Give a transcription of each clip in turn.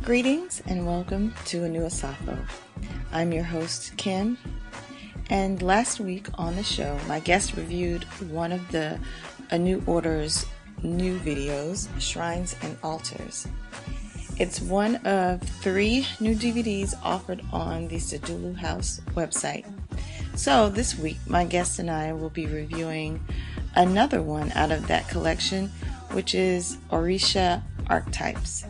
Greetings and welcome to ANU Asafo. I'm your host, Kim, and last week on the show, my guest reviewed one of the ANU Order's new videos, Shrines and Altars. It's one of 3 new DVDs offered on the Sedulu House website. So this week, my guest and I will be reviewing another one out of that collection, which is Orisha Archtypes.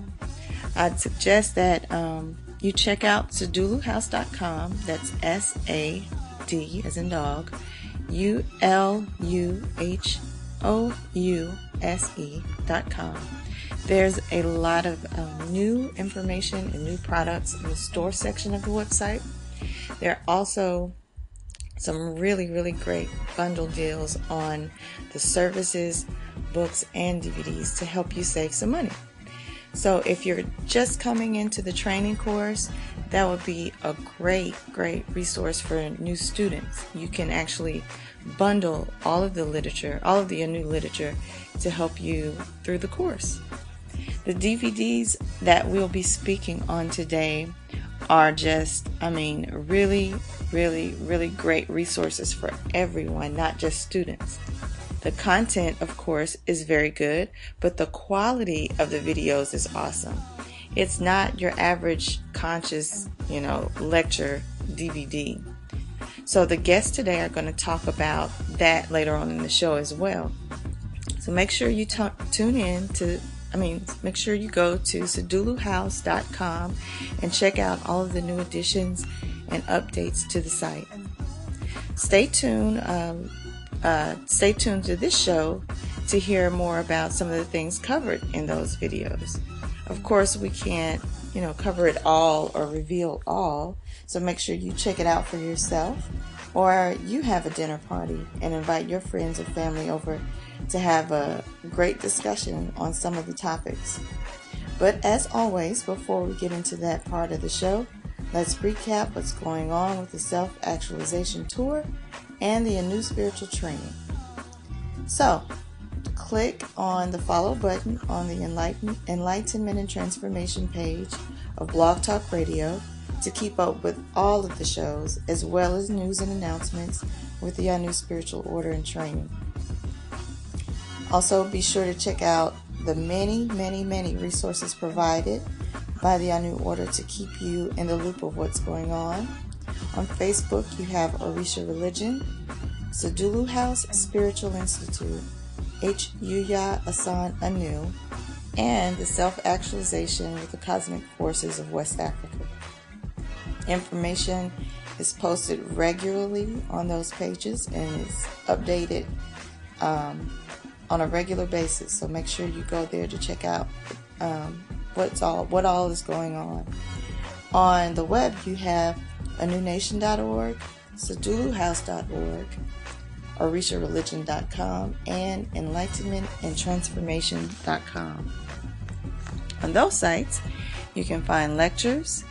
I'd suggest that you check out seduluhouse.com. That's S-A-D as in dog, ULUHOUSE.com. There's a lot of new information and new products in the store section of the website. There are also some really great bundle deals on the services, books, and DVDs to help you save some money. So if you're just coming into the training course, that would be a great resource for new students. You can actually bundle all of the literature, all of the ANU literature to help you through the course. The DVDs that we'll be speaking on today are just, really great resources for everyone, not just students. The content, of course, is very good, but the quality of the videos is awesome. It's not your average conscious, lecture DVD. So the guests today are going to talk about that later on in the show as well. So make sure you make sure you go to seduluhouse.com and check out all of the new additions and updates to the site. Stay tuned to this show to hear more about some of the things covered in those videos. Of course, we can't, cover it all or reveal all, so make sure you check it out for yourself, or you have a dinner party and invite your friends or family over to have a great discussion on some of the topics. But as always, before we get into that part of the show, let's recap what's going on with the Self-Actualization Tour and the ANU Spiritual Training. So, click on the follow button on the Enlightenment and Transformation page of Blog Talk Radio to keep up with all of the shows, as well as news and announcements with the ANU Spiritual Order and Training. Also, be sure to check out the many resources provided by the ANU Order to keep you in the loop of what's going on. On Facebook, you have Orisha Religion, Sedulu House Spiritual Institute, Yuya Asan Anu, and the Self-Actualization with the Cosmic Forces of West Africa. Information is posted regularly on those pages and is updated on a regular basis. So make sure you go there to check out what all is going on. On the web, you have anunation.org, seduluhouse.org, orishareligion.com, and enlightenmentandtransformation.com. On those sites, you can find lectures,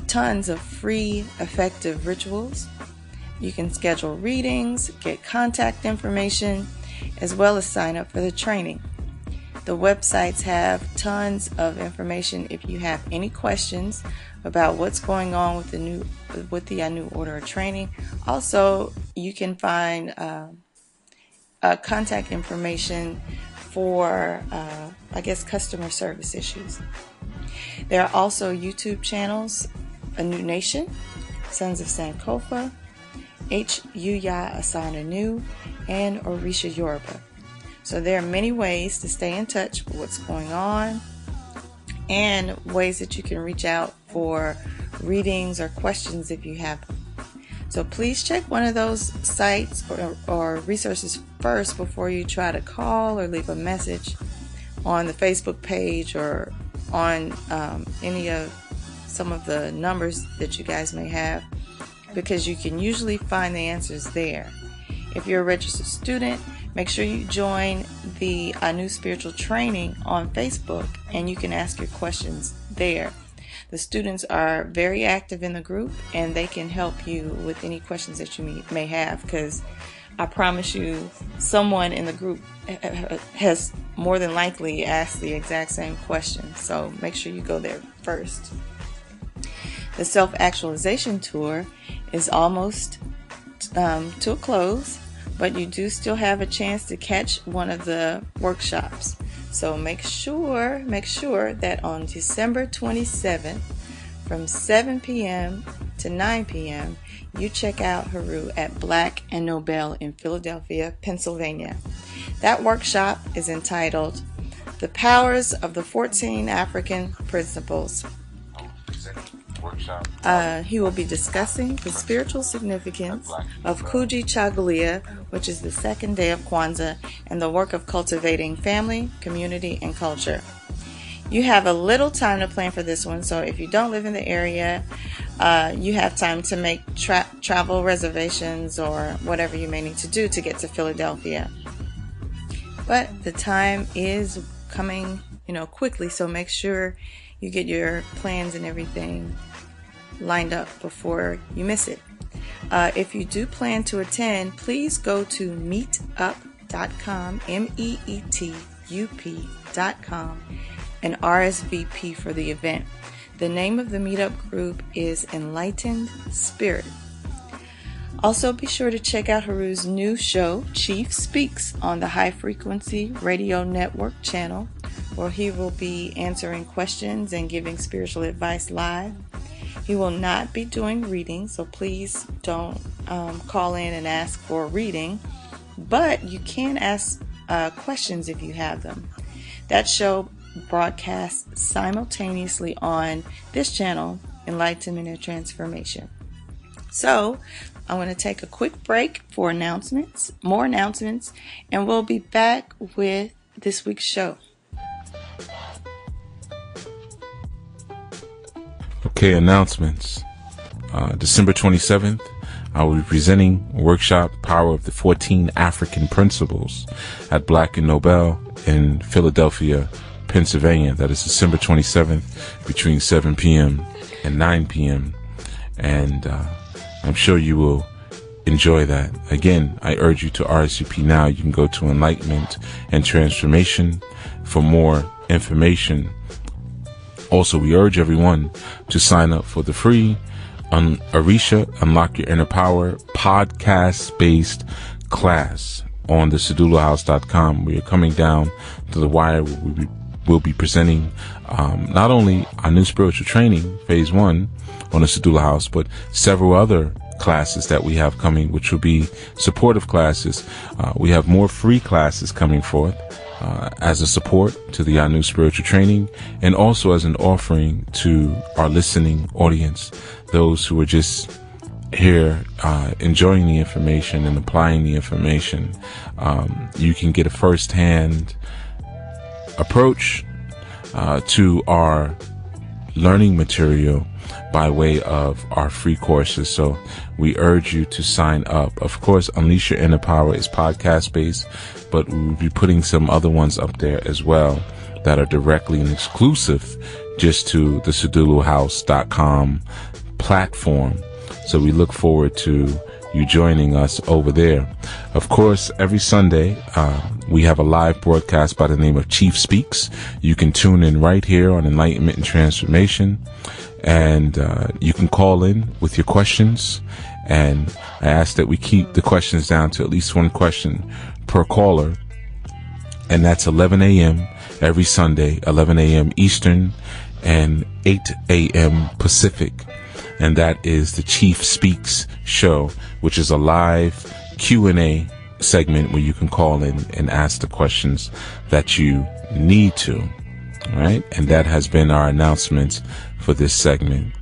tons of free, effective rituals. You can schedule readings, get contact information, as well as sign up for the training. The websites have tons of information if you have any questions about what's going on with the ANU Order of Training. Also, you can find contact information for, customer service issues. There are also YouTube channels, ANU Nation, Sons of Sankofa, Yuya Asan Anu, and Orisha Yoruba. So there are many ways to stay in touch with what's going on and ways that you can reach out for readings or questions if you have them. So please check one of those sites or resources first before you try to call or leave a message on the Facebook page or on any of some of the numbers that you guys may have, because you can usually find the answers there. If you're a registered student, make sure you join the ANU Spiritual Training on Facebook, and you can ask your questions there. The students are very active in the group, and they can help you with any questions that you may have, because I promise you, someone in the group has more than likely ask the exact same question. So make sure you go there first. The Self-Actualization Tour is almost to a close, but you do still have a chance to catch one of the workshops. So make sure that on December 27th from 7 p.m. to 9 p.m. you check out Haru at Black and Nobel in Philadelphia, Pennsylvania. That workshop is entitled The Powers of the 14 African Principles. He will be discussing the spiritual significance of Kuji Chagulia, which is the second day of Kwanzaa, and the work of cultivating family, community, and culture. You have a little time to plan for this one, so if you don't live in the area, you have time to make travel reservations or whatever you may need to do to get to Philadelphia. But the time is coming, quickly, so make sure you get your plans and everything lined up before you miss it. If you do plan to attend, please go to meetup.com, meetup.com, and RSVP for the event. The name of the meetup group is Enlightened Spirit. Also, be sure to check out Haru's new show, Chief Speaks, on the High Frequency Radio Network channel, where he will be answering questions and giving spiritual advice live. He will not be doing readings, so please don't call in and ask for a reading, but you can ask questions if you have them. That show broadcasts simultaneously on this channel, Enlightenment and Transformation. So, I'm going to take a quick break for more announcements, and we'll be back with this week's show. Okay, announcements. December 27th, I will be presenting a workshop, Power of the 14 African Principles, at Black and Nobel in Philadelphia, Pennsylvania. That is December 27th between 7 p.m. and 9 p.m. And I'm sure you will enjoy that. Again, I urge you to RSVP now. You can go to Enlightenment and Transformation for more information. Also, we urge everyone to sign up for the free Orisha Unlock Your Inner Power podcast-based class on the SedulaHouse.com. We are coming down to the wire. We'll be presenting not only our new spiritual training, phase 1, on the Sedula House, but several other classes that we have coming, which will be supportive classes. We have more free classes coming forth as a support to the ANU spiritual training, and also as an offering to our listening audience, those who are just here enjoying the information and applying the information. You can get a first-hand approach to our learning material by way of our free courses. So we urge you to sign up. Of course, Unleash Your Inner Power is podcast based, but we'll be putting some other ones up there as well that are directly and exclusive just to the SedulaHouse.com platform. So we look forward to you joining us over there. Of course, every Sunday, we have a live broadcast by the name of Chief Speaks. You can tune in right here on Enlightenment and Transformation, and you can call in with your questions. And I ask that we keep the questions down to at least one question per caller. And that's 11 a.m. every Sunday, 11 a.m. Eastern and 8 a.m. Pacific. And that is the Chief Speaks show, which is a live Q&A segment where you can call in and ask the questions that you need to. All right. And that has been our announcement for this segment.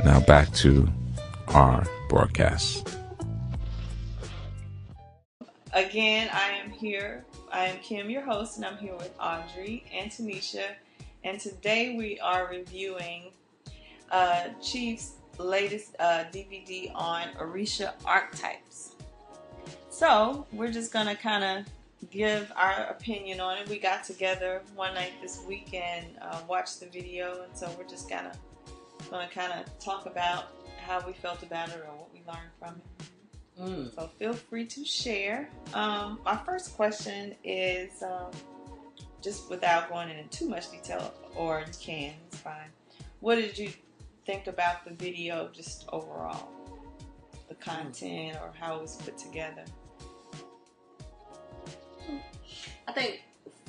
Now back to our broadcast. Again, I am here. I am Kim, your host, and I'm here with Audrey and Tanisha. And today we are reviewing Chief's latest DVD on Orisha Archtypes. So we're just going to kind of give our opinion on it. We got together one night this week and watched the video, and so we're just going to talk about how we felt about it or what we learned from it. So feel free to share. Our first question is, just without going into too much detail, or you can, it's fine. What did you think about the video just overall? The content or how it was put together? I think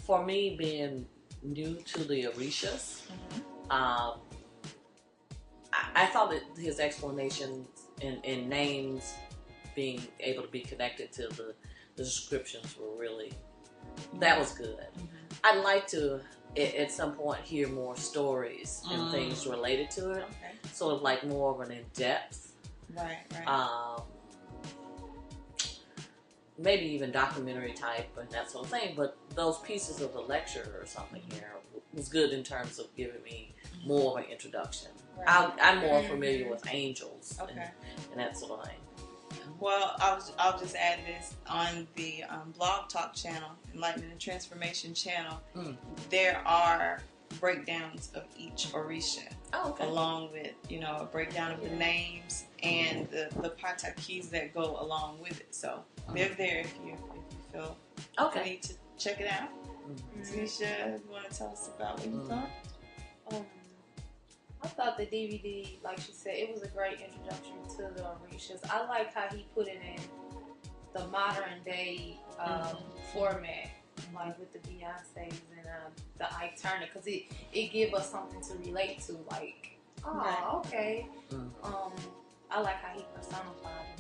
for me, being new to the Orishas, I thought that his explanations and names being able to be connected to the descriptions were really, that was good. I'd like to, at some point, hear more stories and things related to it. Okay. Sort of like more of an in-depth. Right. Maybe even documentary type and that sort of thing, but those pieces of the lecture or something here was good in terms of giving me more of an introduction. Right. I'm more familiar with angels Okay. and that sort of thing. Well, I'll just add this on the Blog Talk channel, Enlightenment and Transformation channel. There are breakdowns of each Orisha, along with a breakdown of the names and the pata keys that go along with it. So they're there if you feel you need to check it out. Tanisha, you want to tell us about what you thought? I thought the DVD, like she said, it was a great introduction to the Orishas. I like how he put it in the modern day format, like with the Beyonces and the Ike Turner, because it give us something to relate to. Like, okay. I like how he personified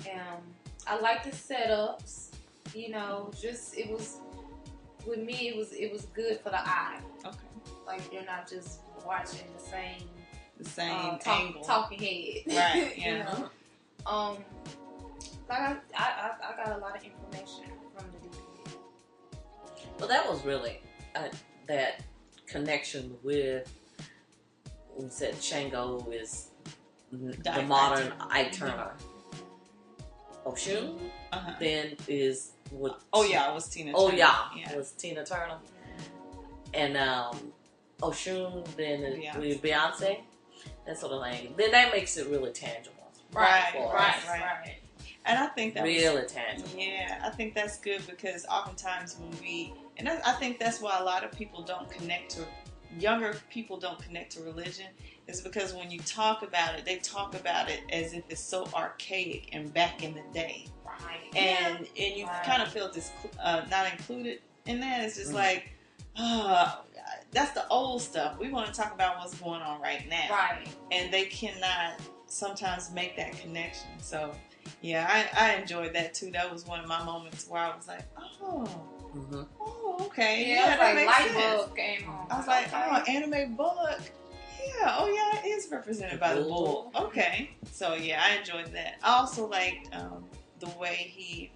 them. I like the setups. Just it was with me. It was good for the eye. Okay. Like you're not just watching the same angle. Talking head. Right, yeah. Like I got a lot of information from the DVD. Well, that was really that connection with, we said Shango is the modern Ike Turner. Oshun then is with... it was Tina Turner. It was Tina Turner. And Oshun then is with Beyonce, that sort of thing. Then that makes it really tangible. Right. And I think that really tangible. Yeah, I think that's good because oftentimes I think that's why a lot of people don't connect to, younger people don't connect to religion, is because when you talk about it, they talk about it as if it's so archaic and back in the day. Right. And you kind of feel not included in that. It's just like, that's the old stuff. We want to talk about what's going on right now. Right. And they cannot sometimes make that connection. So, yeah, I enjoyed that too. That was one of my moments where I was like, okay. Yeah, that makes light sense. bulb came on. I was like, anime book. Yeah, it is represented by the bull. Okay. So, yeah, I enjoyed that. I also liked the way he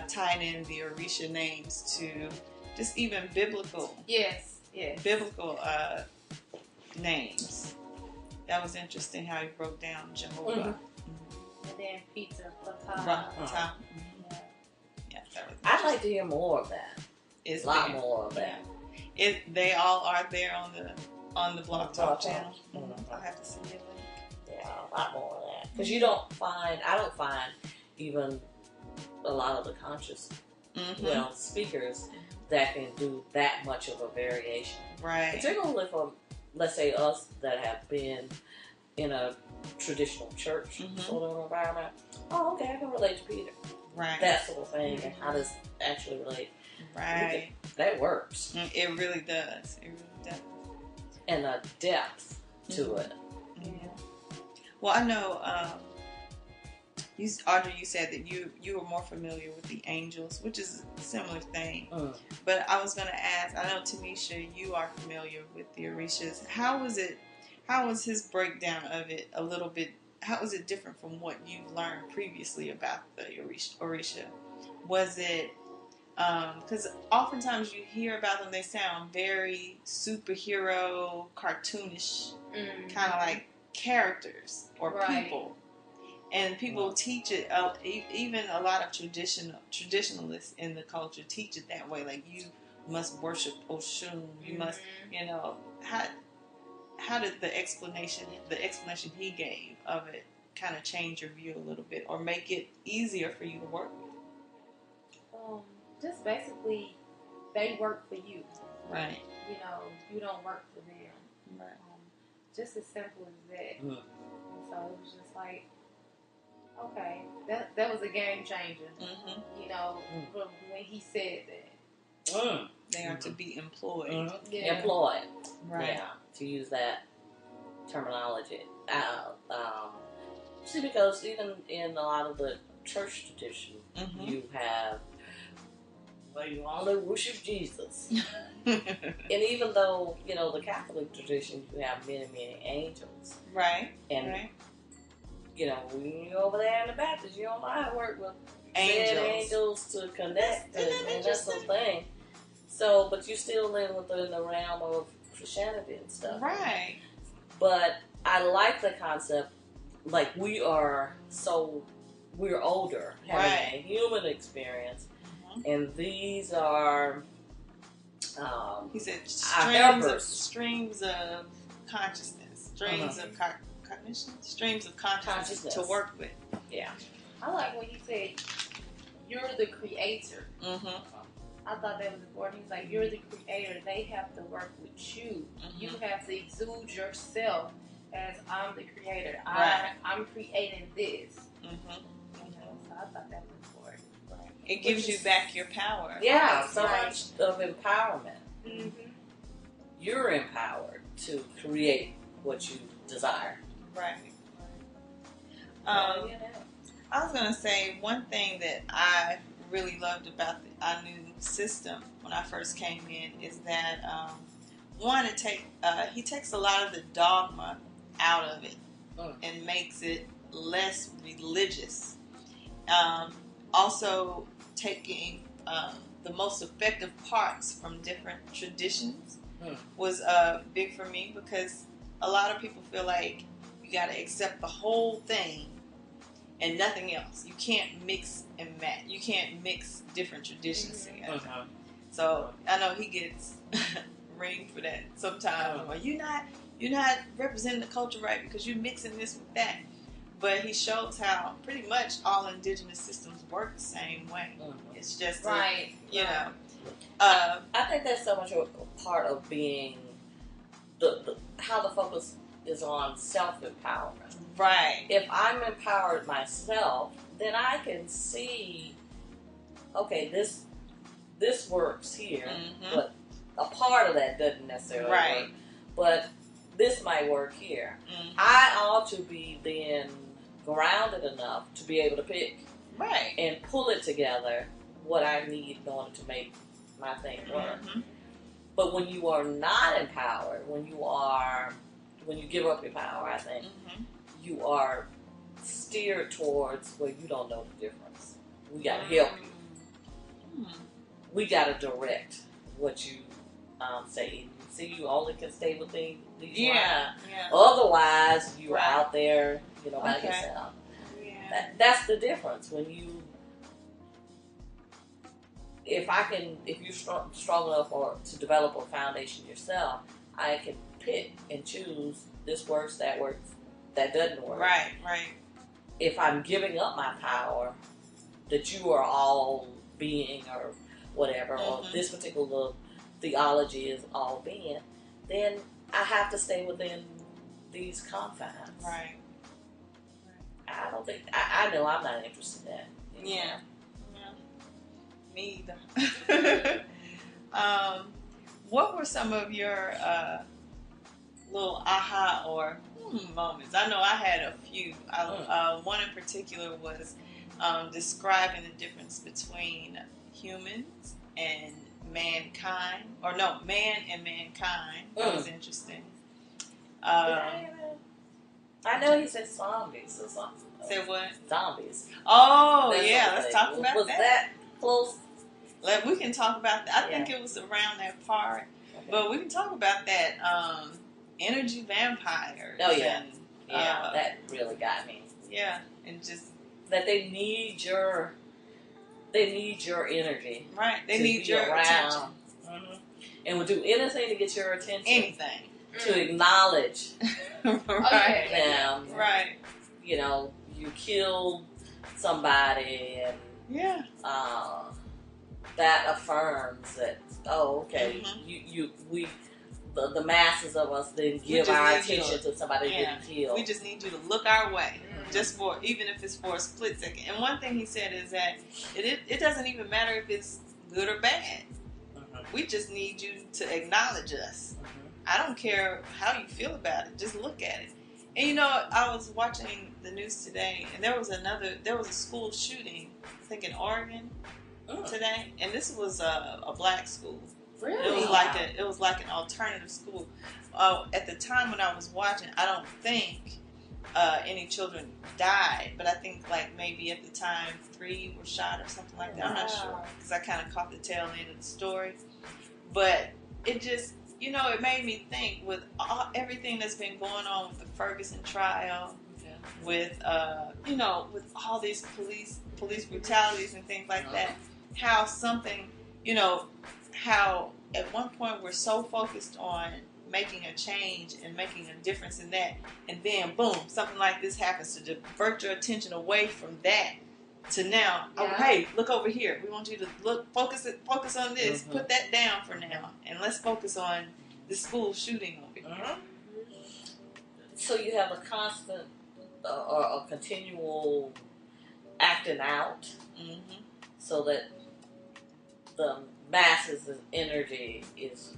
tied in the Orisha names to just even biblical. Yes. Biblical names. That was interesting how he broke down Jehovah. And then Peter Pata. Yeah, that was. I'd like to hear more of that. It's a lot more of that. They all are there on the Blog Talk channel. I'll have to see it. Yeah, a lot more of that. Because I don't find even a lot of the conscious speakers that can do that much of a variation. Right. Particularly for, let's say, us that have been in a traditional church sort of environment. Oh, okay, I can relate to Peter. Right. That sort of thing, and how does it actually relate? Right. That works. It really does. And a depth to it. Yeah. Well, I know, Audrey, you said that you were more familiar with the angels, which is a similar thing. But I was going to ask, I know, Tanisha, you are familiar with the Orishas. How was his breakdown of it a little bit, how was it different from what you've learned previously about the Orisha? Was it, because oftentimes you hear about them, they sound very superhero, cartoonish, kind of like characters or people. And people teach it, even a lot of traditionalists in the culture teach it that way. Like, you must worship Oshun. You must, how did the explanation he gave of it kind of change your view a little bit, or make it easier for you to work with? Just basically they work for you. Right. You know, you don't work for them. Right. Just as simple as that. Mm. And so it was just like, okay, that was a game changer. Mm-hmm. You know, when he said that. Mm. They are to be employed. Mm. Yeah. Employed. Right. Yeah, to use that terminology. See, because even in a lot of the church tradition, you have, well, you only worship Jesus. And even though, you know, the Catholic tradition, you have many, many angels. Right. And, right. you know, when you're over there in the Baptist, you don't know how to work with Angels to connect. Isn't that And that's the thing. So, but you still live within the realm of Christianity and stuff. Right. But I like the concept, like we're older, having a human experience, and these are, he said, streams of consciousness, streams of cognition, streams of consciousness to work with. Yeah. I like when he said, you're the creator. Mm-hmm. I thought that was important. He's like, you're the creator. They have to work with you. Mm-hmm. You have to exude yourself as I'm the creator. Right. I'm creating this. Mm-hmm. You know, so I thought that was important. Right. It gives you back your power. Yeah, so much of empowerment. Mm-hmm. You're empowered to create what you desire. Right. I was going to say one thing that I really loved about the ANU system when I first came in is that he takes a lot of the dogma out of it and makes it less religious. Also taking the most effective parts from different traditions was big for me, because a lot of people feel like you got to accept the whole thing and nothing else. You can't mix and match. You can't mix different traditions together. So I know he gets ringed for that sometimes. Like, you're not representing the culture right because you're mixing this with that. But he shows how pretty much all indigenous systems work the same way. It's just you know. I think that's so much a part of being how the focus is on self-empowerment. Right. If I'm empowered myself, then I can see, okay, this works here, but a part of that doesn't necessarily work. But this might work here. I ought to be then grounded enough to be able to pick and pull it together what I need in order to make my thing work. But when you are not empowered, when you give up your power, I think you are steered towards where you don't know the difference. We got to help you. We got to direct what you say. See, you only can stay within these lines. Otherwise, you're out there, you know, by yourself. That's the difference. When you, if you're strong enough to develop a foundation yourself, I can pick and choose. This works, that doesn't work. Right. If I'm giving up my power, that you are all being or whatever, or this particular theology is all being, then I have to stay within these confines. Right. I don't think, I know I'm not interested in that. Yeah. Me either. What were some of your little aha or moments? I know I had a few. One in particular was describing the difference between humans and mankind. Or no, man and mankind. That was interesting. I know he said zombies or something. Said what? Zombies. Oh, yeah. Let's talk about that. Was that close? We can talk about that. I think it was around that part. Okay. But we can talk about that energy vampires. Oh, yeah. That really got me. Yeah. And just... that they need your energy. Right. They need your attention. And will do anything to get your attention. Anything. To acknowledge them. Right. You know, you killed somebody and that affirms that. Oh, okay. The masses of us then give our attention to somebody getting killed. We just need you to look our way, just for, even if it's for a split second. And one thing he said is that it doesn't even matter if it's good or bad. We just need you to acknowledge us. I don't care how you feel about it. Just look at it. And you know, I was watching the news today, and there was a school shooting, I think in Oregon today, and this was a black school. Really? It was like an alternative school. At the time when I was watching, I don't think any children died, but I think like maybe at the time 3 were shot or something like that. I'm not sure, because I kind of caught the tail end of the story. But it just, you know, it made me think with everything that's been going on with the Ferguson trial, with you know, with all these police brutalities and things like that, how something, you know, how at one point we're so focused on making a change and making a difference in that, and then boom, something like this happens to divert your attention away from that to now, hey, look over here. We want you to focus on this, put that down for now, and let's focus on the school shooting over here. So you have a constant or a continual acting out, so that the masses of energy is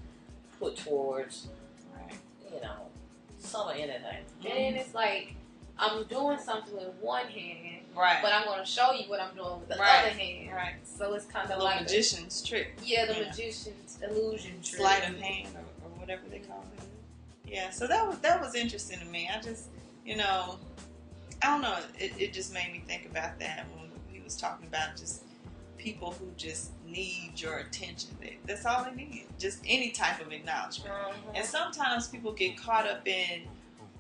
put towards, you know, some of anything. And then it's like, I'm doing something with one hand, right? But I'm going to show you what I'm doing with the other hand, right? So it's kind of the like magician's trick. Yeah, the magician's illusion trick, sleight of hand, or whatever they call it. Yeah, so that was interesting to me. I just, you know, I don't know. It just made me think about that when he was talking about just people who just need your attention. That's all they need. Just any type of acknowledgement. And sometimes people get caught up in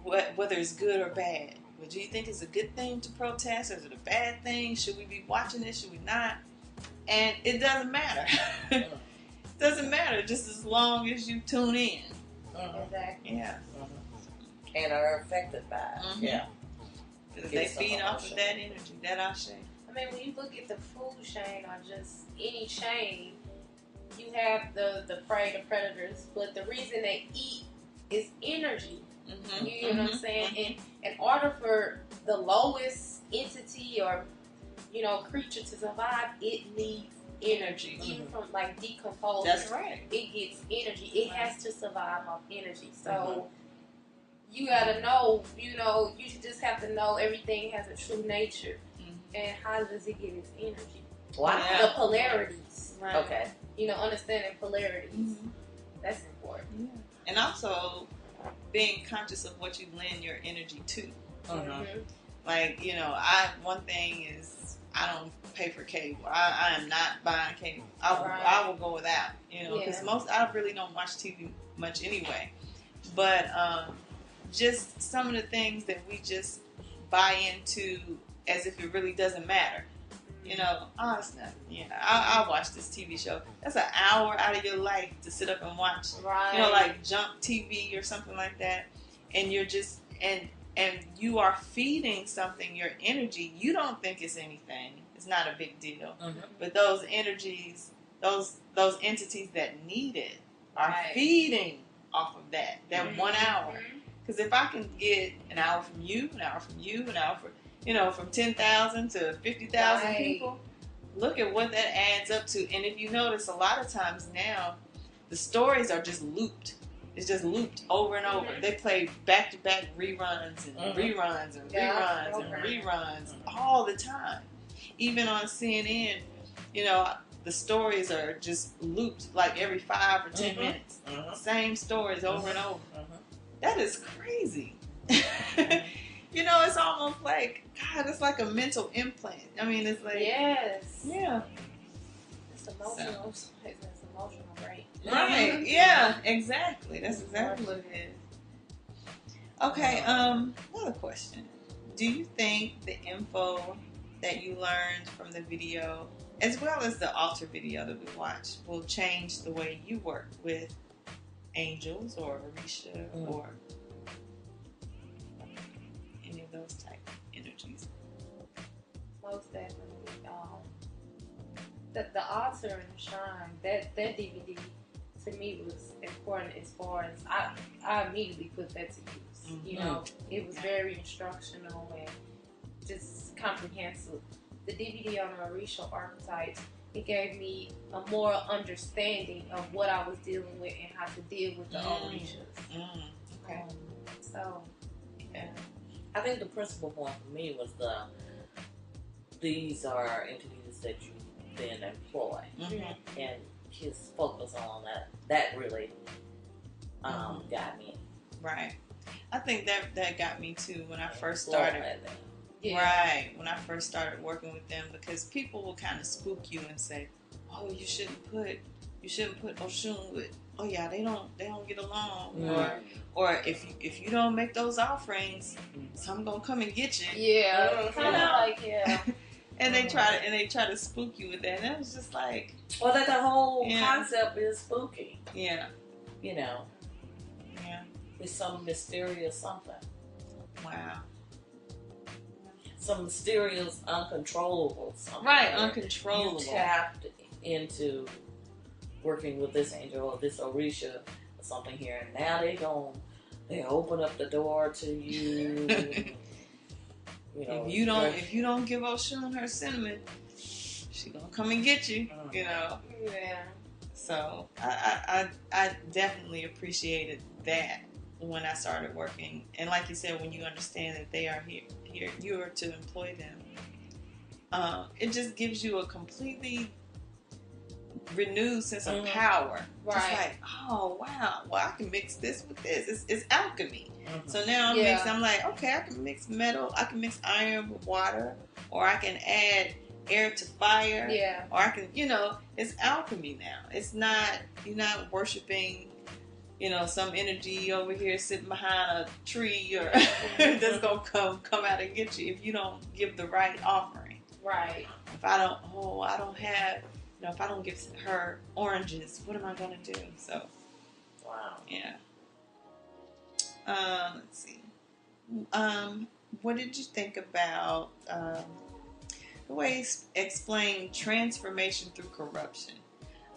whether it's good or bad. Well, do you think it's a good thing to protest, or is it a bad thing? Should we be watching this? Should we not? And it doesn't matter. It doesn't matter, just as long as you tune in. Exactly. Yeah. And are affected by it. Yeah. They feed off of that energy, that ashe. I mean, when you look at the food chain or just any chain, you have the prey, the predators, but the reason they eat is energy. You know what I'm saying? And in order for the lowest entity or, you know, creature to survive, it needs energy. Even from like decomposing. That's right. It gets energy. It has to survive off energy. So you gotta know, you know, you just have to know everything has a true nature. And how does it get its energy? Wow. The polarities. Right. Okay. You know, understanding polarities. That's important. Yeah. And also being conscious of what you lend your energy to. Like, you know, one thing is I don't pay for cable. I am not buying cable. I will go without, you know, because I really don't watch TV much anyway. But just some of the things that we just buy into as if it really doesn't matter. You know, it's not. Yeah, I'll watch this TV show. That's an hour out of your life to sit up and watch. Right. You know, like Jump TV or something like that. And you're just, and you are feeding something your energy. You don't think it's anything. It's not a big deal. But those energies, those entities that need it are feeding off of that 1 hour. Because if I can get an hour from you, an hour from you, an hour from, you know, from 10,000 to 50,000 people, look at what that adds up to. And if you notice, a lot of times now, the stories are just looped. It's just looped over and over. They play back-to-back reruns and reruns and reruns and reruns all the time. Even on CNN, you know, the stories are just looped like every 5 or 10 minutes. Same stories over and over. That is crazy. You know, it's almost like, God, it's like a mental implant. I mean, it's like... Yes. Yeah. It's emotional. It's emotional, right? Right. Yeah, exactly. That's exactly what it is. Okay, another question. Do you think the info that you learned from the video, as well as the altar video that we watched, will change the way you work with angels or Orisha or any of those type energies? Most definitely. the altar and the shrine, that DVD to me was important as far as I immediately put that to use. You know, it was very instructional and just comprehensive. The DVD on the Orisha Archtypes, it gave me a more understanding of what I was dealing with and how to deal with the Orishas. Okay. So, yeah. I think the principal point for me was these are entities that you then employ, and his focus on that really got me. Right. I think that got me too when I first started. Yeah. Right, when I first started working with them, because people will kind of spook you and say, "Oh, you shouldn't put Oshun with. Oh yeah, they don't get along." Or if you don't make those offerings, someone gonna come and get you. Yeah, kind of like And they try to spook you with that, and it was just like, well, that the whole concept is spooky. Yeah. You know. Yeah. It's some mysterious something. Wow. Some mysterious, uncontrollable something. Right, uncontrollable. You tapped into working with this angel or this Orisha or something here, and now they open up the door to you. You know, if you don't give Oshun her cinnamon, she gonna come and get you. You know. Yeah. So I definitely appreciated that when I started working, and like you said, when you understand that they are here, you are to employ them. It just gives you a completely renewed sense of power. Right. Just like, oh wow, well I can mix this with this. It's alchemy. So now I'm like, okay, I can mix metal, I can mix iron with water, or I can add air to fire. Yeah. Or I can, it's alchemy now. It's not, you're not worshiping, some energy over here sitting behind a tree or that's gonna come out and get you if you don't give the right offering. Right. If I don't have, if I don't give her oranges, what am I gonna do? So, wow. Yeah. Let's see. What did you think about the way he explained transformation through corruption?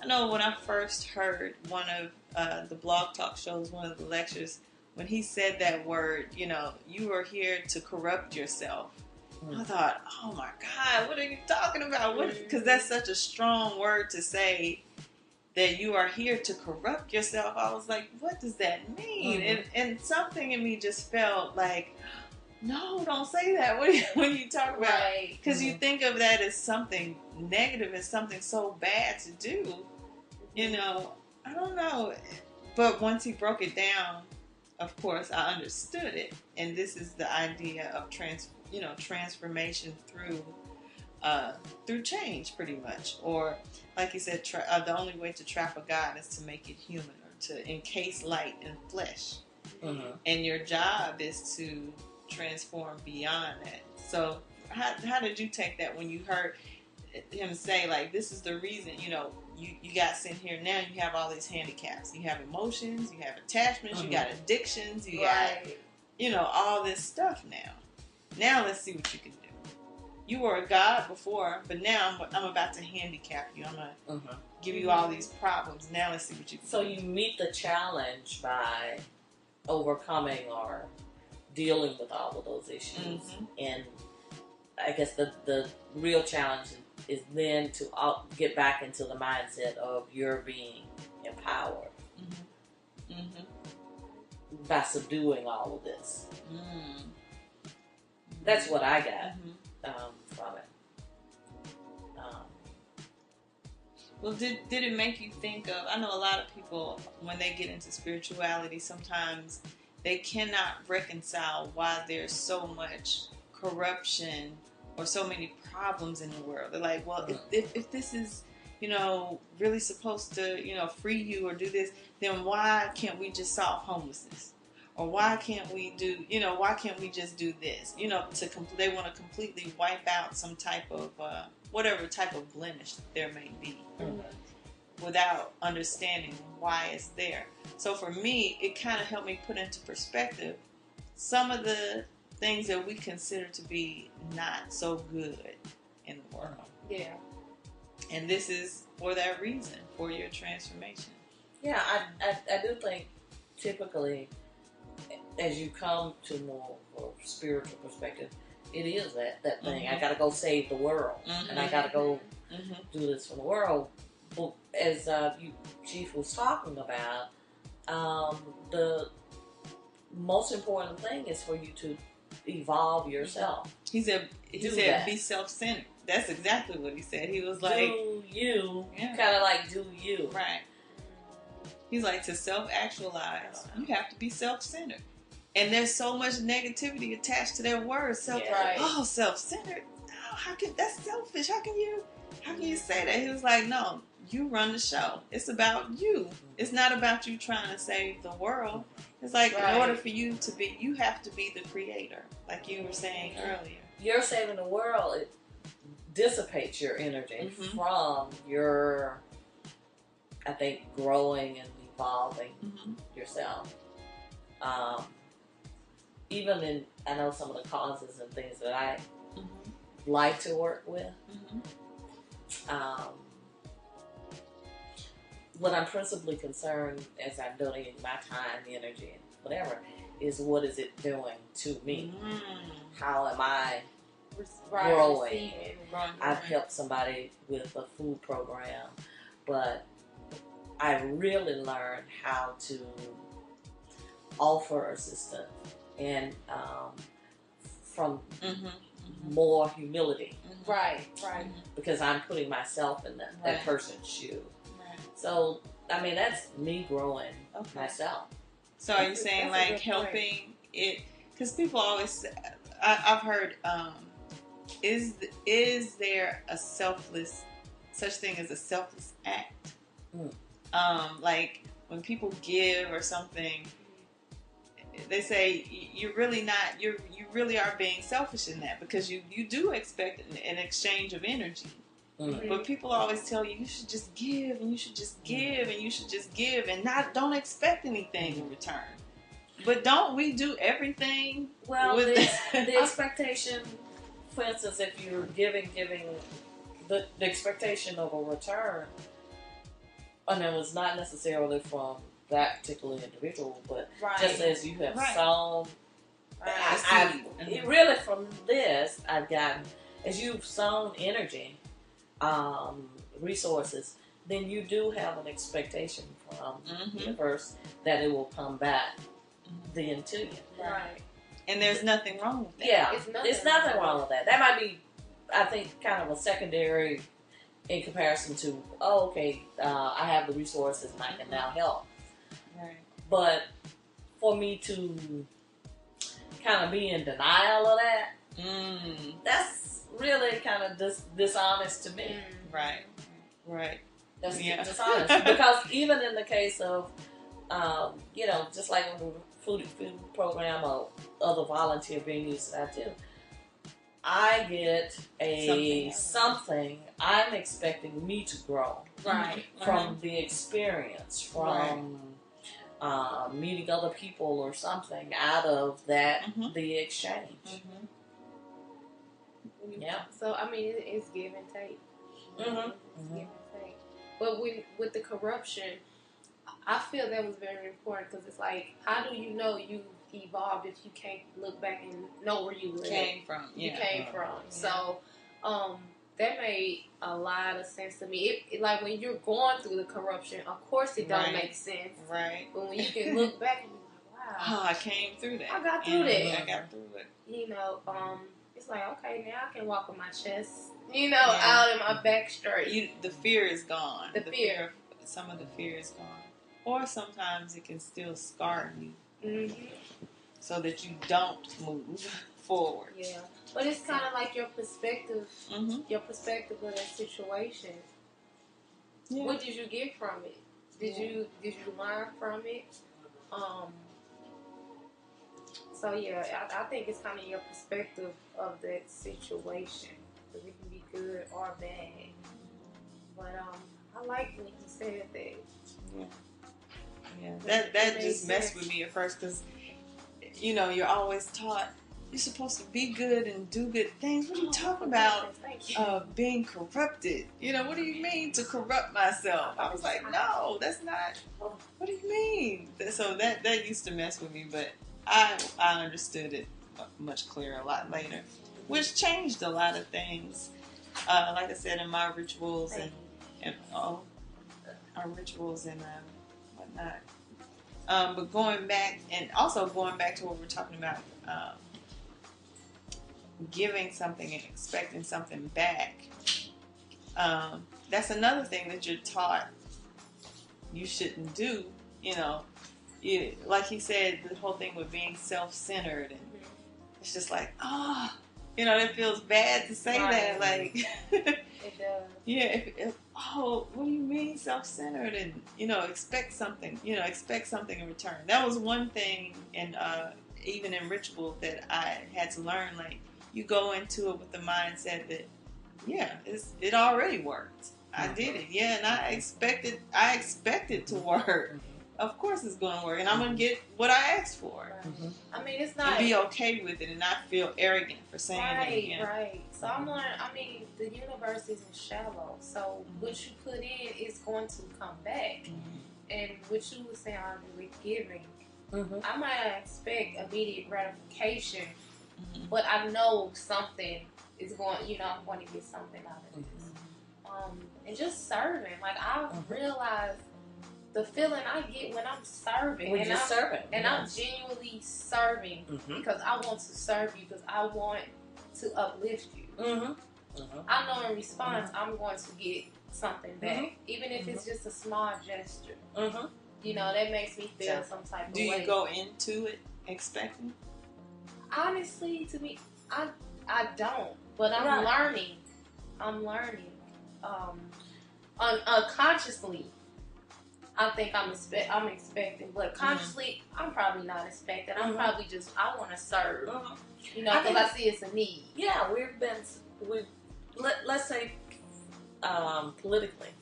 I know when I first heard one of the blog talk shows, one of the lectures, when he said that word, you are here to corrupt yourself. I thought, oh my God, what are you talking about? Because that's such a strong word to say, that you are here to corrupt yourself. I was like, what does that mean? And something in me just felt like, no, don't say that when you talk about it. Because you think of that as something negative, as something so bad to do. I don't know. But once he broke it down, of course, I understood it. And this is the idea of transformation through change, pretty much. Or, like you said, the only way to trap a God is to make it human, or to encase light in flesh. And your job is to transform beyond that. So how did you take that when you heard him say, like, this is the reason, you got sent here, now you have all these handicaps. You have emotions, you have attachments, you got addictions, you got, all this stuff now. Now let's see what you can do. You were a God before, but now I'm about to handicap you. I'm going to give you all these problems. Now let's see what you can do. So you meet the challenge by overcoming or dealing with all of those issues. And I guess the real challenge is then to get back into the mindset of you're being empowered by subduing all of this. That's what I got from it. Well, did it make you think of, I know a lot of people, when they get into spirituality, sometimes they cannot reconcile why there's so much corruption or so many problems in the world. They're like, well, if this is, really supposed to, free you or do this, then why can't we just solve homelessness? Or why can't we do, why can't we just do this? They want to completely wipe out some type of, whatever type of blemish there may be, without understanding why it's there. So for me, it kind of helped me put into perspective some of the things that we consider to be not so good in the world. Yeah. And this is for that reason, for your transformation. Yeah, I do think typically as you come to more of a spiritual perspective, it is that thing. I got to go save the world, and I got to go do this for the world. But as Chief was talking about, the most important thing is for you to evolve yourself. He said be self-centered. That's exactly what he said. He was like, do you, kind of like do you. Right. He's like, to self-actualize, you have to be self-centered. And there's so much negativity attached to that word. Self-centered. Oh, that's selfish. How can you say that? He was like, no, you run the show. It's about you. It's not about you trying to save the world. It's like, in order for you to be, you have to be the creator, like you were saying earlier. You're saving the world. It dissipates your energy from your, I think, growing and evolving yourself. Even in, I know some of the causes and things that I like to work with. What I'm principally concerned as I'm donating my time, energy, and whatever, is what is it doing to me? How am I growing? I've helped somebody with a food program, but I really learned how to offer assistance and from more humility. Right. Because I'm putting myself in that person's shoe. So, I mean, that's me growing myself. So are you saying like helping it? Because people always, I've heard, is there a such thing as a selfless act? Like when people give or something, they say you really are being selfish in that, because you do expect an exchange of energy. But people always tell you should just give, and you should just give, and you should just give, and don't expect anything in return. But don't we do everything? Well, the expectation, for instance, if you're giving the expectation of a return, and it was not necessarily from that particular individual, but just as you have sown, really from this, I've gotten, as you've sown energy, resources, then you do have an expectation from the universe that it will come back then to you. Right. And there's nothing wrong with that. Yeah, it's nothing wrong with that. That might be, I think, kind of a secondary in comparison to, I have the resources and I can now help. Right. But for me to kind of be in denial of that, that's really kind of dishonest to me. Right. That's dishonest. Because even in the case of, just like in the food program or other volunteer venues that I do, I get something I'm expecting me to grow. From the experience, from meeting other people or something out of that, the exchange. Yeah. So, I mean, it's give and take. It's give and take. But with the corruption, I feel that was very important, because it's like, how do you know you evolved if you can't look back and know where you came from? So, that made a lot of sense to me. It like when you're going through the corruption, of course it don't make sense. Right. But when you can look back and be like, wow, I came through that. I got through that. I got through it. It's like, okay, now I can walk with my chest, out and my back straight. The fear is gone. Some of the fear is gone. Or sometimes it can still scar you, so that you don't move forward. Yeah, but it's kind of like your perspective of that situation. Yeah. What did you get from it? Did you learn from it? So yeah, I think it's kind of your perspective of that situation, because it can be good or bad. But I like when you said that. Yeah, that just messed with me at first, because you're always taught you're supposed to be good and do good things. What are you talking about? Being corrupted. What do you mean to corrupt myself? I was like, no, that's not. What do you mean? So that used to mess with me, but I understood it much clearer a lot later, which changed a lot of things. Like I said, in my rituals and our rituals and whatnot. But going back to what we're talking about, giving something and expecting something back. That's another thing that you're taught you shouldn't do. Like he said, the whole thing with being self-centered, and it's just like, it feels bad to say that. Like, it does. Yeah. What do you mean self-centered? And expect something. Expect something in return. That was one thing, and even in ritual that I had to learn. Like, you go into it with the mindset that, it already worked. I did it. Yeah, and I expect it to work. Of course it's going to work, and I'm going to get what I asked for. Right. I mean, it's not... And be okay with it and not feel arrogant for saying it. Right. So the universe isn't shallow. So what you put in is going to come back. And what you were saying with giving, I might not expect immediate gratification, but I know something is going, I'm going to get something out of this. And just serving. Like, I realized the feeling I get when I'm serving. I'm genuinely serving because I want to serve you, because I want to uplift you. I know in response I'm going to get something back, even if it's just a small gesture. That makes me feel some type of way. Do you go into it expecting? Honestly, to me, I don't. But I'm learning. Unconsciously, I think I'm expecting, but consciously, I'm probably not expecting. I'm probably just, I want to serve, because I see it's a need. Yeah, let's say, politically,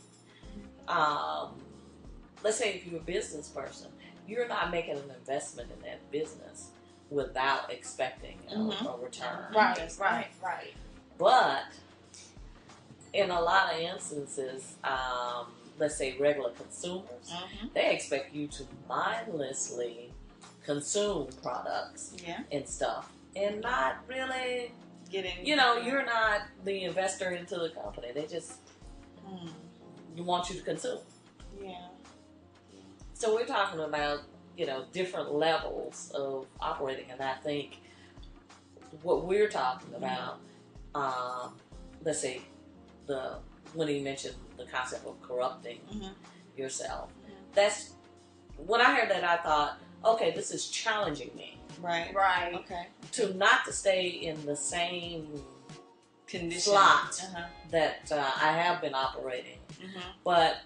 let's say if you're a business person, you're not making an investment in that business without expecting a return. Right. But in a lot of instances, let's say regular consumers, they expect you to mindlessly consume products and stuff and not really you're not the investor into the company. They just want you to consume. Yeah. So we're talking about, different levels of operating, and I think what we're talking about, let's say when he mentioned the concept of corrupting yourself, that's when I heard that, I thought, okay, this is challenging me. Right. Okay. Not to stay in the same condition slot that I have been operating, but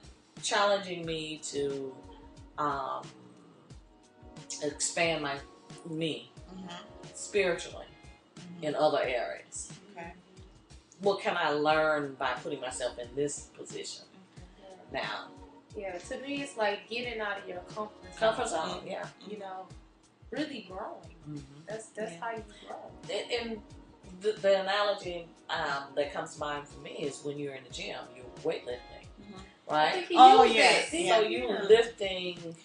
challenging me to expand me spiritually in other areas. Okay. What can I learn by putting myself in this position now? Yeah, to me, it's like getting out of your comfort zone. Yeah, really growing. That's how you grow. And the analogy that comes to mind for me is when you're in the gym, you're weightlifting, right? So you're lifting,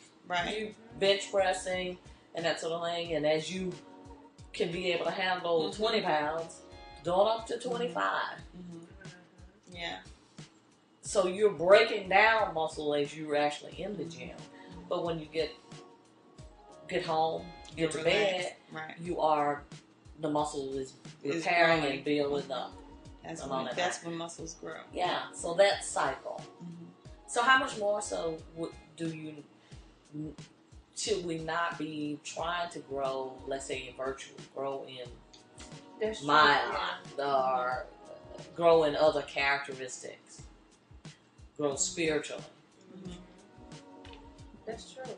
you bench pressing, and that sort of thing. And as you can be able to handle 20 pounds, going up to 25. Yeah. So you're breaking down muscle as you're actually in the gym. But when you get home, get to bed, the muscle is repairing and building up. That's when muscles grow. Yeah, so that cycle. So how much more so should we not be trying to grow, let's say in virtual, grow in mind, or grow in other characteristics, grow spiritually? That's true.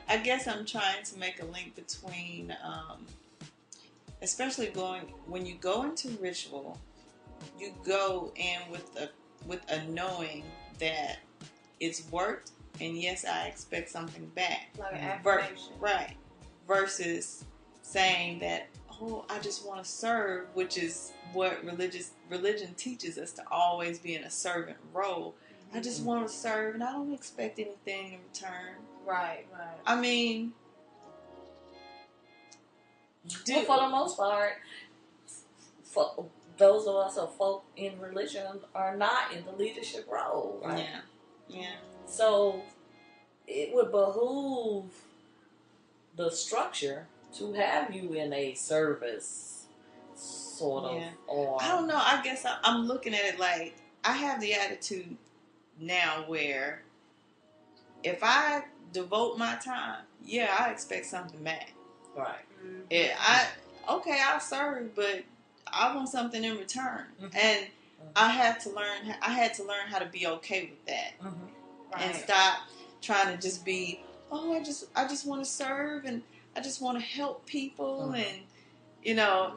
I guess I'm trying to make a link between, especially when you go into ritual, you go in with a knowing that it's worked and yes, I expect something back. Like an affirmation. Right. Versus saying that, oh, I just want to serve, which is what religion teaches us, to always be in a servant role. I just want to serve, and I don't expect anything in return. Right. I mean, well, for the most part, for those of us who folk in religion are not in the leadership role, right? Yeah. So it would behoove the structure to have you in a service sort of. Or I don't know. I guess I'm looking at it like I have the attitude now where if I devote my time, I expect something back. Right. I'll serve, but I want something in return, and I had to learn how to be okay with that, and stop trying to just be, I just want to serve, and I just want to help people, and I'm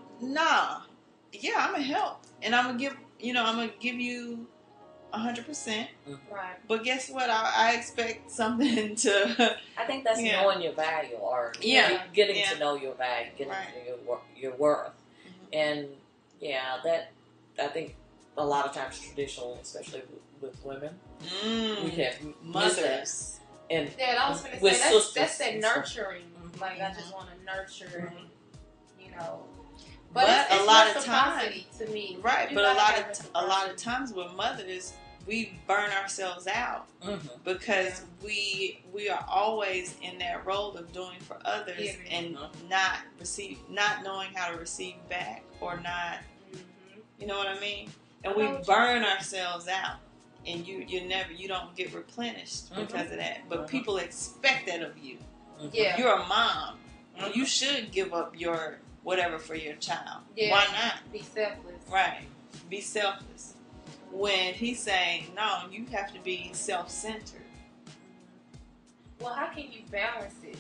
gonna help, and I'm gonna give you 100%. Right. But guess what? I expect something to. I think that's knowing your value, or getting to know your value, getting to know your worth, and that I think a lot of times traditional, especially with women, we have mothers, and I was going to say that's that nurturing. Like I just want to nurture, But it's a lot of times, to me, right? But a lot of times with mothers, we burn ourselves out because we are always in that role of doing for others and not knowing how to receive back, or not, you know what I mean? And we burn ourselves out, and you don't get replenished because of that. But people expect that of you. Yeah, you're a mom. You should give up your whatever for your child. Yeah. Why not? Be selfless. Right. Be selfless. When he's saying, no, you have to be self-centered. Well, how can you balance it?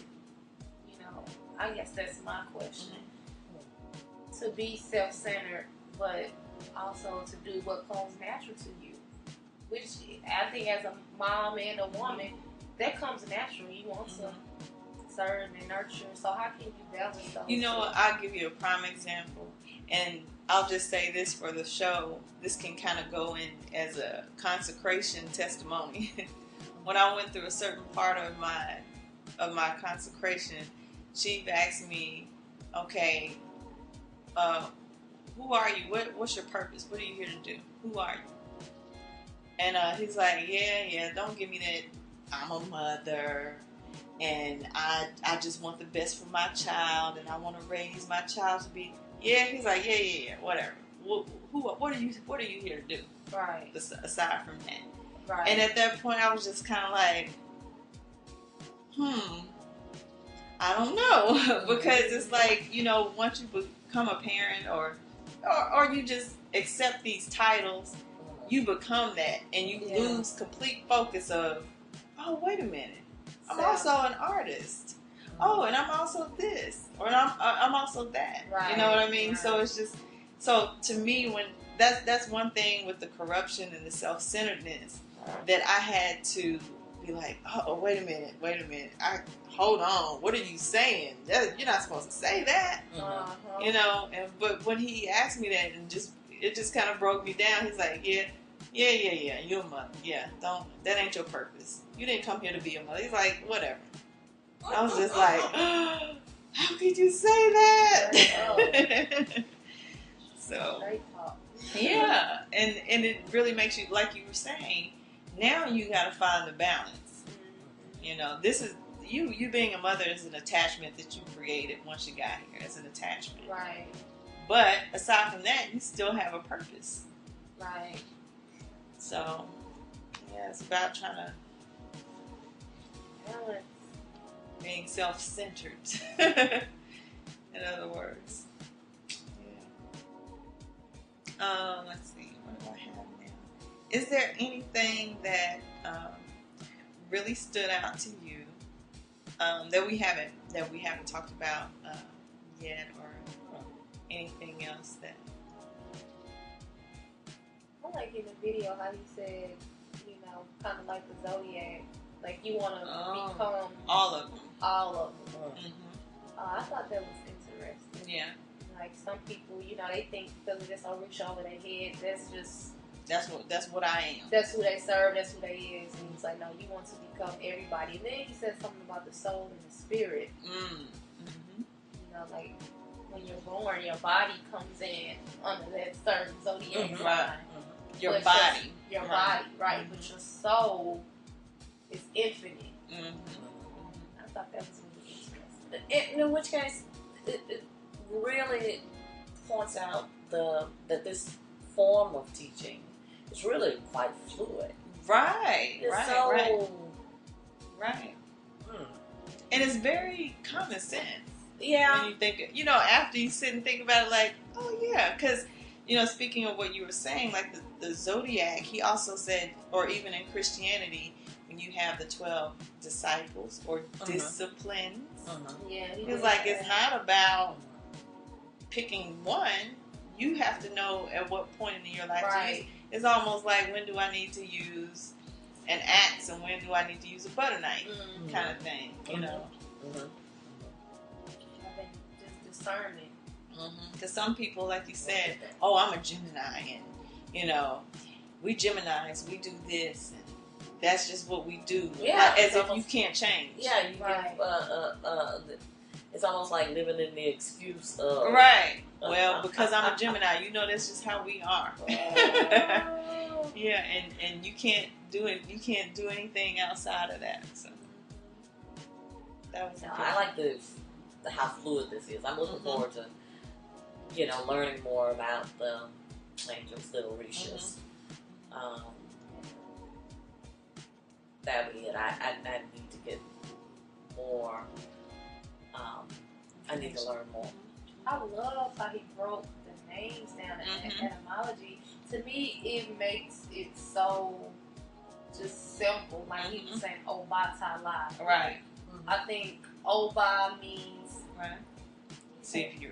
I guess that's my question. To be self-centered, but also to do what comes natural to you. Which I think as a mom and a woman, that comes natural. You want to serve and nurture. So how can you balance those? You know what? I'll give you a prime example. And I'll just say this for the show. This can kind of go in as a consecration testimony. When I went through a certain part of my consecration, she asked me, okay, who are you? What's your purpose? What are you here to do? Who are you? And he's like, don't give me that I'm a mother and I just want the best for my child and I want to raise my child to be. He's like, whatever. What are you here to do? Right. Aside from that. Right. And at that point, I was just kind of like, I don't know, because it's like, once you become a parent or you just accept these titles, you become that, and you lose complete focus of, oh, wait a minute, I'm also an artist. Oh, and I'm also this, or I'm also that. Right. You know what I mean? Right. So it's just, to me, when that's one thing with the corruption and the self-centeredness that I had to be like, oh, wait a minute. Hold on. What are you saying? You're not supposed to say that. But when he asked me that, and it just kind of broke me down. He's like, yeah, you're a mother. Yeah, that ain't your purpose. You didn't come here to be a mother. He's like, whatever. I was just like, how could you say that? So, yeah, and it really makes you, like you were saying, now you got to find the balance. This is you being a mother is an attachment that you created once you got here. It's an attachment, right? But aside from that, you still have a purpose, right? So, it's about trying to balance, being self-centered. In other words, let's see, what do I have now? Is there anything that really stood out to you that we haven't talked about yet, or anything else that? I like in the video how he said, kind of like the zodiac, Like you want to become all of them. All of them. Mm-hmm. I thought that was interesting. Yeah. Like some people, they think because of this Orisha over their head, that's what I am. That's who they serve. That's who they is. And he's like, no, you want to become everybody. And then he said something about the soul and the spirit. Mm-hmm. Like when you're born, your body comes in under that certain zodiac sign. Right. Your body. Your body, right? But your soul is infinite. I thought that was really interesting. In which case, it really points out that this form of teaching is really quite fluid. Right. It's Right. And it's very common sense. Yeah. When you think, after you sit and think about it, like, oh yeah, because, speaking of what you were saying, like the zodiac, he also said, or even in Christianity, when you have the 12 disciples or disciplines, yeah, it's like it's not about picking one. You have to know at what point in your life to use. It's almost like, when do I need to use an axe and when do I need to use a butter knife, kind of thing, Just discernment. Because some people, like you said, oh, I'm a Gemini, and we Geminis, we do this, and that's just what we do. Yeah, as if you can't change. Yeah, you give, it's almost like living in the excuse of Well, because I'm a Gemini, that's just how we are. Yeah, and you can't do it. You can't do anything outside of that. So that was. I like how fluid this is. I'm looking forward to learning more about the angels, the Orishas. That'd be it. I need to get more. I need to learn more. I love how he broke the names down and etymology. To me, it makes it so just simple. Like he was saying, Obatala. Right. I think Oba means. Right. See if you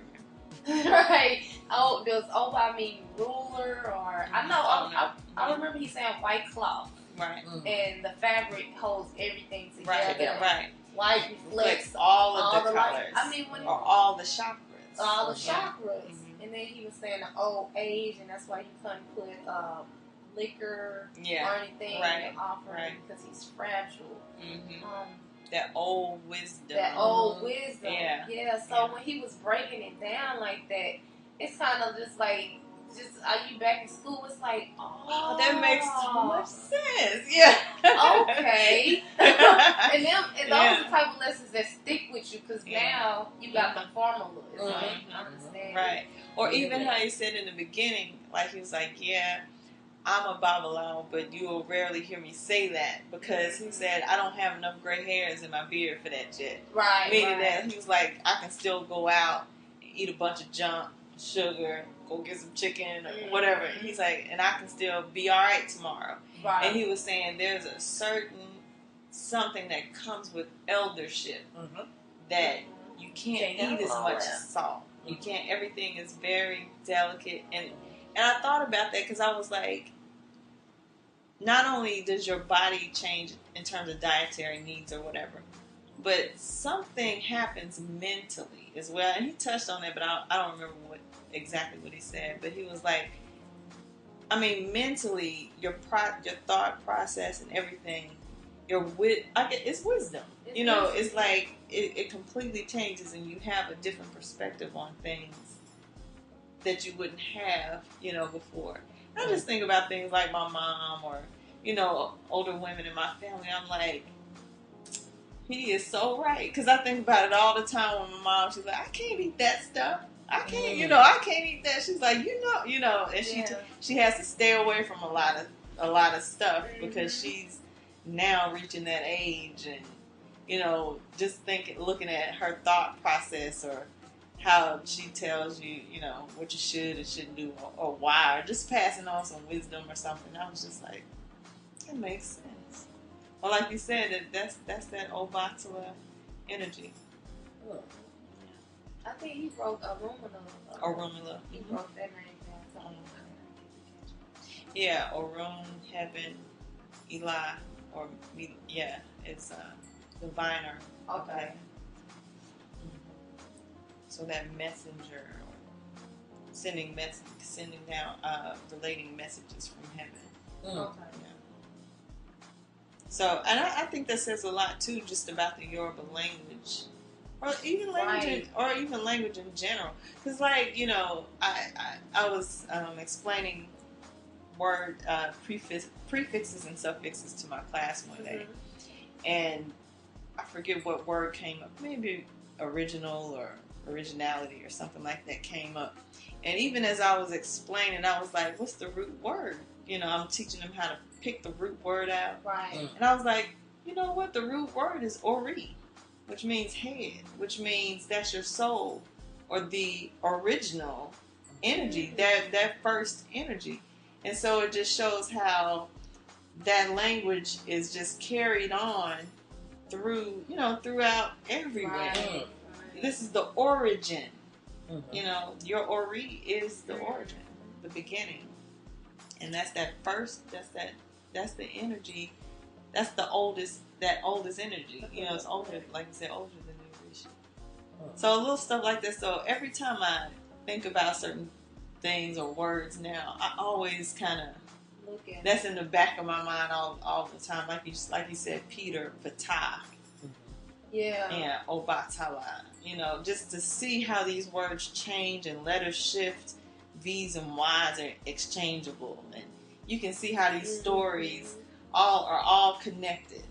remember. Right. Oh, does Oba mean ruler or? I know. I remember he saying white cloth. Right. And the fabric holds everything together. Right. White reflects all of the colors. colors. I mean, or all the chakras. All the chakras. And then he was saying the old age, and that's why you couldn't put liquor or anything in the offering because he's fragile. That old wisdom. Yeah. So when he was breaking it down like that, it's kind of just like, are you back in school? It's like, that makes so much sense. Yeah. Okay. and those are the type of lessons that stick with you because now you got the formula. It's like, understand. Right. Or even how he said in the beginning, like he was like, yeah, I'm a Babylon, but you will rarely hear me say that because he said I don't have enough gray hairs in my beard for that yet. Right. Meaning that he was like, I can still go out, eat a bunch of junk, sugar, go get some chicken or whatever. And he's like, and I can still be all right tomorrow. Right. And he was saying there's a certain something that comes with eldership that you can't eat as much salt. You can't. Everything is very delicate, and I thought about that because I was like, not only does your body change in terms of dietary needs or whatever, but something happens mentally as well. And he touched on that, but I don't remember exactly what he said. But he was like, I mean, mentally, your thought process and everything, it's wisdom. It's like it completely changes, and you have a different perspective on things that you wouldn't have, before. I just think about things like my mom or, older women in my family. I'm like, he is so right. Because I think about it all the time when my mom, she's like, I can't eat that stuff. I can't, I can't eat that. She's like, and she has to stay away from a lot of stuff because she's now reaching that age and, just looking at her thought process or how she tells you, what you should and shouldn't do or why, or just passing on some wisdom or something. I was just like, that makes sense. Or like you said, that's that Obatala energy. I think he broke Arumala. He broke that name down. Yeah, Orun, Heaven, Eli. or it's diviner. Okay. So that messenger, sending down, relating messages from heaven. Okay. So, and I think that says a lot too, just about the Yoruba language, or even language in general. Because, like, you know, I was explaining word prefixes and suffixes to my class one day, and I forget what word came up. Maybe original or originality or something like that came up. And even as I was explaining, I was like, "What's the root word?" You know, I'm teaching them how to pick the root word out. Right. And I was like, you know what? The root word is Ori, which means head, which means that's your soul, or the original energy, that first energy. And so it just shows how that language is just carried on throughout everywhere. Right. This is the origin. You know, your Ori is the origin, the beginning. And that's the energy. That's the oldest energy. You know, it's older, like you said, older than the Orisha. So a little stuff like that. So every time I think about certain things or words now, I always kind of that's in the back of my mind all the time. Like you said, Peter, Patah. Yeah, Obatala. You know, just to see how these words change and letters shift. V's and Y's are exchangeable, and you can see how these stories are all connected.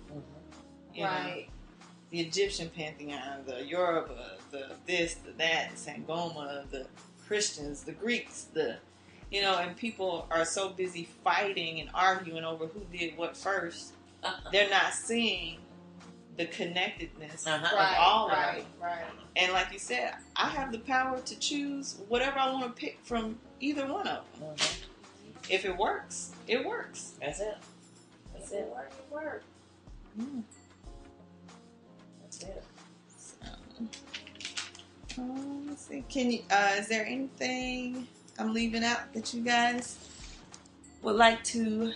You know, the Egyptian pantheon, the Yoruba, the this, the that, the Sangoma, the Christians, the Greeks, and people are so busy fighting and arguing over who did what first. They're not seeing the connectedness of all of them. Right. And like you said, I have the power to choose whatever I want to pick from either one of them. If it works, it works. That's it. It works. That's it. So, let's see. Can you? Is there anything I'm leaving out that you guys would like to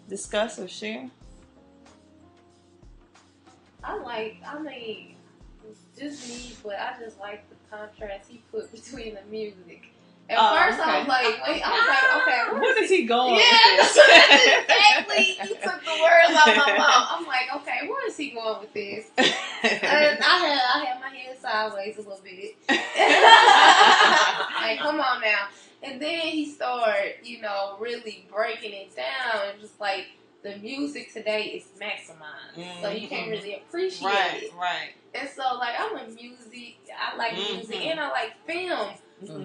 discuss or share? Just me, but I just like the contrast he put between the music. At first, I was like, okay, where is he going? Yeah, with this? exactly. He took the words out of my mouth. I'm like, okay, where is he going with this? And I had my head sideways a little bit. Like, come on now. And then he started, really breaking it down and just like, the music today is maximized, so you can't really appreciate it. Right. And so, like, I like music, and I like film.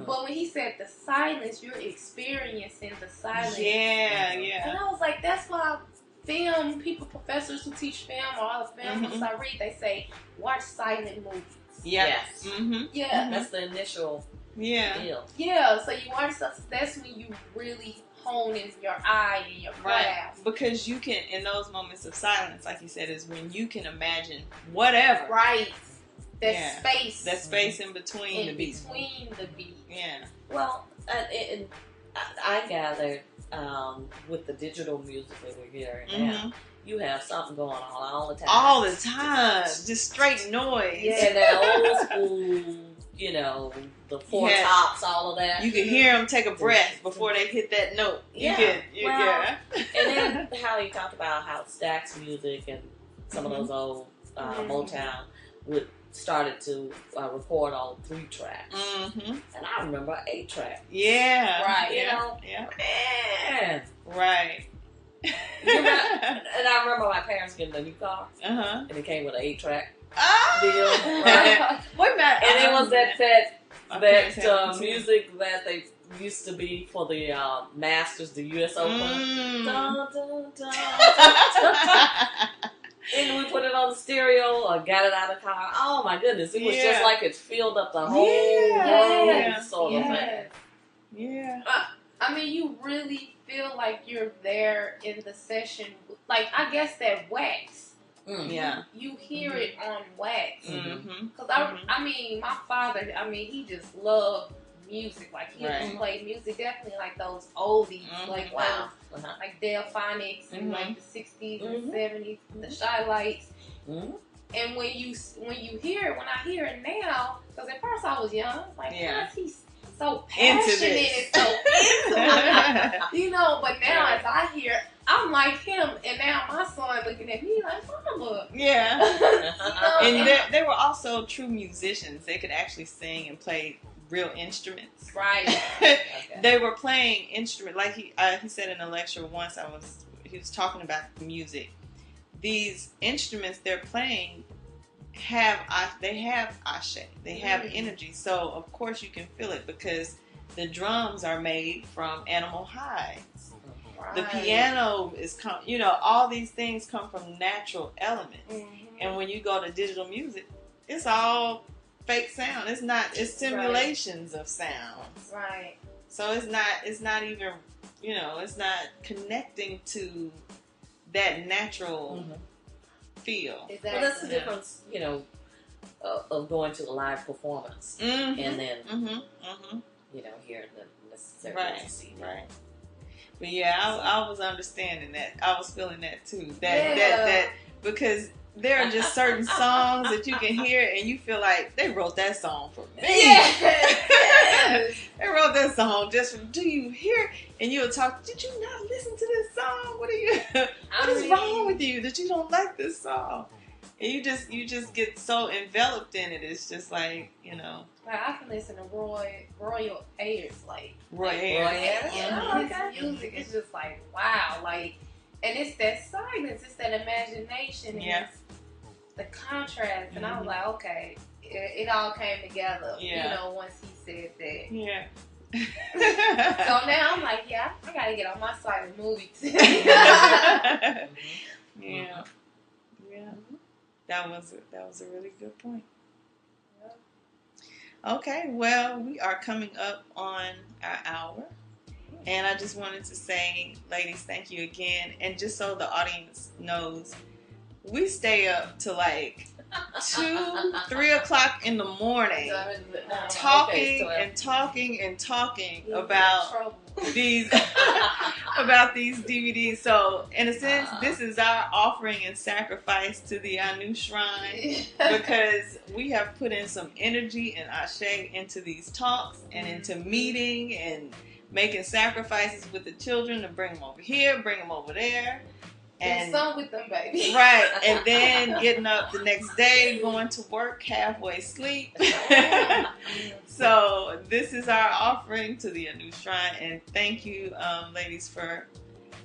But when he said the silence, you're experiencing the silence. Yeah. And I was like, that's why professors who teach film, or all the film books I read, they say, watch silent movies. Yes. Yeah. That's the initial deal. Yeah, so you watch stuff, that's when you really hone in your eye and your craft. Because you can, in those moments of silence, like you said, is when you can imagine whatever. Right. Space. That space in between the beats. Yeah. Well, I gathered with the digital music that we're hearing now, you have something going on all the time. All the time. Just straight noise. Yeah. And that old school, the four tops, all of that. You can hear them take a breath before they hit that note. And then how he talked about how Stax music and some of those old Motown started to record on 3 tracks. And I remember 8 tracks. Yeah. Right. Man. Right. And I remember my parents getting a new car. And it came with an 8-track deal. Right? Wait a minute. And it was that music that they used to be for the Masters, the U.S. Open. Dun, dun, dun, dun, and we put it on the stereo or got it out of the car. Oh my goodness. It was just like it filled up the whole sort of thing. Yeah. I mean, you really feel like you're there in the session. Like, I guess that wax. Yeah. You hear it on wax. Mm-hmm. Because, I mean, my father, he just loved music. Like he just played music, definitely like those oldies, like Wow. like Delphonics in like the 60s and 70s, the Shy Lights. And when I hear it now, because at first I was young, I was like, how is he so passionate and so into it? You know, but now as I hear, I'm like him, and now my son looking at me like, Mama. Yeah. You know? And they were also true musicians. They could actually sing and play real instruments. Right. They were playing instrument, like he said in a lecture once. He was talking about the music. These instruments they're playing have ashe. They have energy. So of course you can feel it because the drums are made from animal hides. Right. The piano is all these things come from natural elements. And when you go to digital music, it's all fake sound. It's simulations of sounds. Right. So it's not even it's not connecting to that natural feel. Exactly. Well, that's the difference, of going to a live performance and then, hearing the necessary CD. Right. But yeah, I was understanding that. I was feeling that too. That because there are just certain songs that you can hear and you feel like they wrote that song for me. Yes. They wrote that song just for, do you hear? And you'll talk, did you not listen to this song? What is wrong with you that you don't like this song? And you just get so enveloped in it. It's just like, Like I can listen to Royal Ayers, Roy Ayers. His music is just like, wow, like, and it's that silence, it's that imagination, and it's the contrast. And I was like, okay, it all came together, once he said that. Yeah. So now I'm like, I gotta get on my silent movie too. Yeah. That was a really good point. Okay, well, we are coming up on our hour. And I just wanted to say, ladies, thank you again. And just so the audience knows, we stay up to like 2, 3 o'clock in the morning talking about these DVDs. So in a sense, this is our offering and sacrifice to the ANU Shrine because we have put in some energy and ashe into these talks and into meeting and making sacrifices with the children to bring them over here, bring them over there. And some with them, baby. Right. And then getting up the next day, going to work, halfway asleep. So this is our offering to the ANU Shrine. And thank you, ladies, for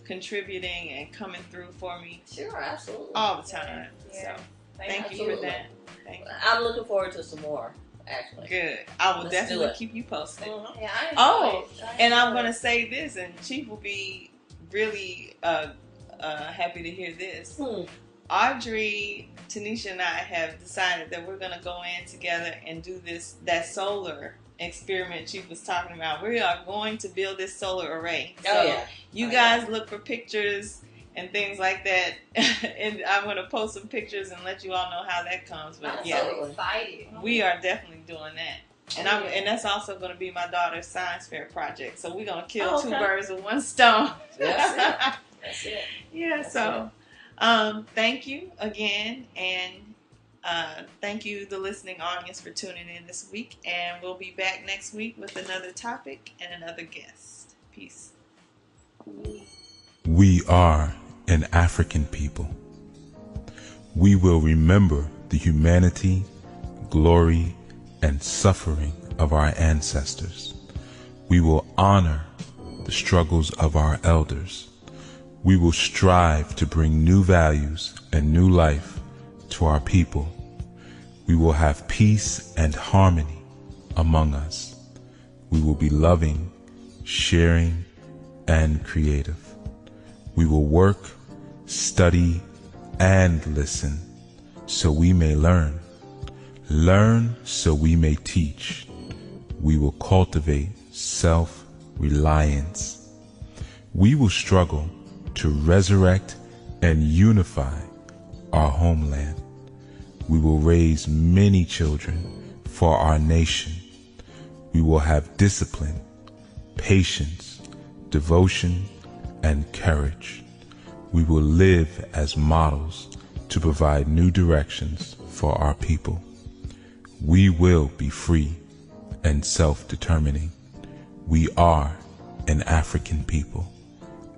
contributing and coming through for me. Sure, absolutely. All the time. Yeah. So thank you for that. Thank you. I'm looking forward to some more, actually. Good. I will Let's definitely keep you posted. Mm-hmm. Yeah, I enjoy it. And I'm going to say this, and Chief will be really happy to hear this. Audrey, Tanisha, and I have decided that we're going to go in together and do that solar experiment Chief was talking about. We are going to build this solar array. So you guys look for pictures and things like that. And I'm going to post some pictures and let you all know how that comes. But I'm so excited. We are definitely doing that. And and that's also going to be my daughter's science fair project. So we're going to kill 2 birds with 1 stone. That's it. Yeah, so thank you again, and thank you, the listening audience, for tuning in this week. And we'll be back next week with another topic and another guest. Peace. We are an African people. We will remember the humanity, glory, and suffering of our ancestors. We will honor the struggles of our elders. We will strive to bring new values and new life to our people. We will have peace and harmony among us. We will be loving, sharing, and creative. We will work, study, and listen so we may learn. Learn so we may teach. We will cultivate self-reliance. We will struggle to resurrect and unify our homeland. We will raise many children for our nation. We will have discipline, patience, devotion, and courage. We will live as models to provide new directions for our people. We will be free and self-determining. We are an African people,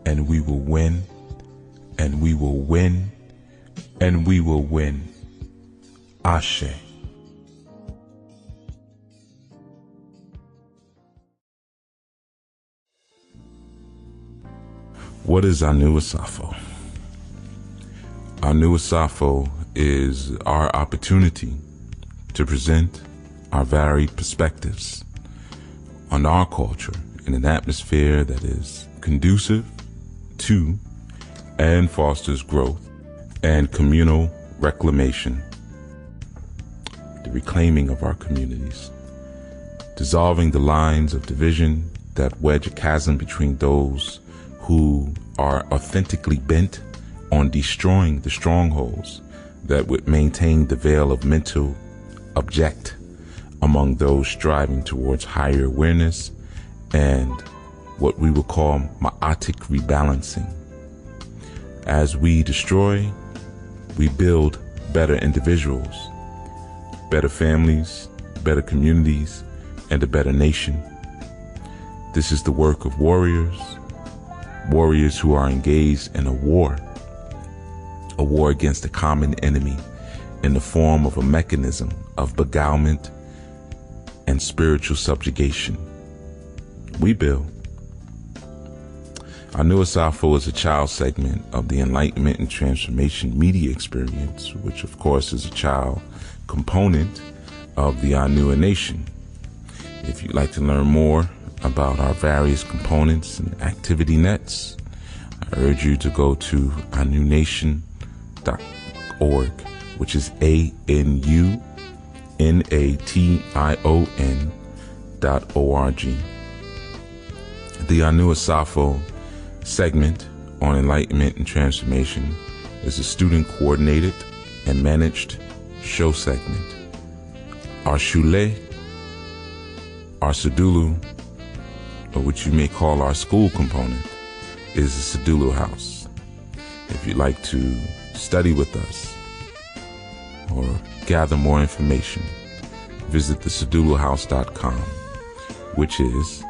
and we will win, and we will win, and we will win. Ashe. What is ANU Asafo? ANU Asafo is our opportunity to present our varied perspectives on our culture in an atmosphere that is conducive to and fosters growth and communal reclamation, the reclaiming of our communities, dissolving the lines of division that wedge a chasm between those who are authentically bent on destroying the strongholds that would maintain the veil of mental object among those striving towards higher awareness and what we will call ma'atic rebalancing. As we destroy, we build better individuals, better families, better communities, and a better nation. This is the work of warriors who are engaged in a war against a common enemy in the form of a mechanism of beguilement and spiritual subjugation. We build. ANU Asafo is a child segment of the Enlightenment and Transformation media experience, which of course is a child component of the ANU Nation. If you'd like to learn more about our various components and activity nets, I urge you to go to anunation.org, which is ANUNATION.org. The ANU Asafo segment on Enlightenment and Transformation is a student-coordinated and managed show segment. Our Shule, our Sedulu, or what you may call our school component, is the Sedulu House. If you'd like to study with us or gather more information, visit theseduluhouse.com, which is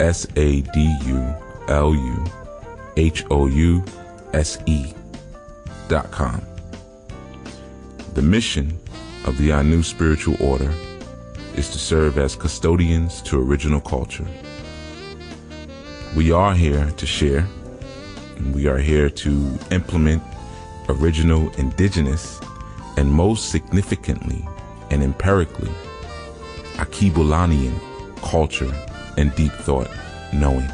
SADULUHOUSE.com. The mission of the ANU Spiritual Order is to serve as custodians to original culture. We are here to share, and we are here to implement original, indigenous, and most significantly and empirically, Akibulanian culture and deep thought knowing.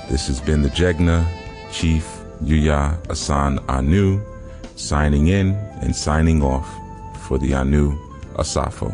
This has been the Jegna Chief Yuya Asan Anu, signing in and signing off for the ANU Asafo.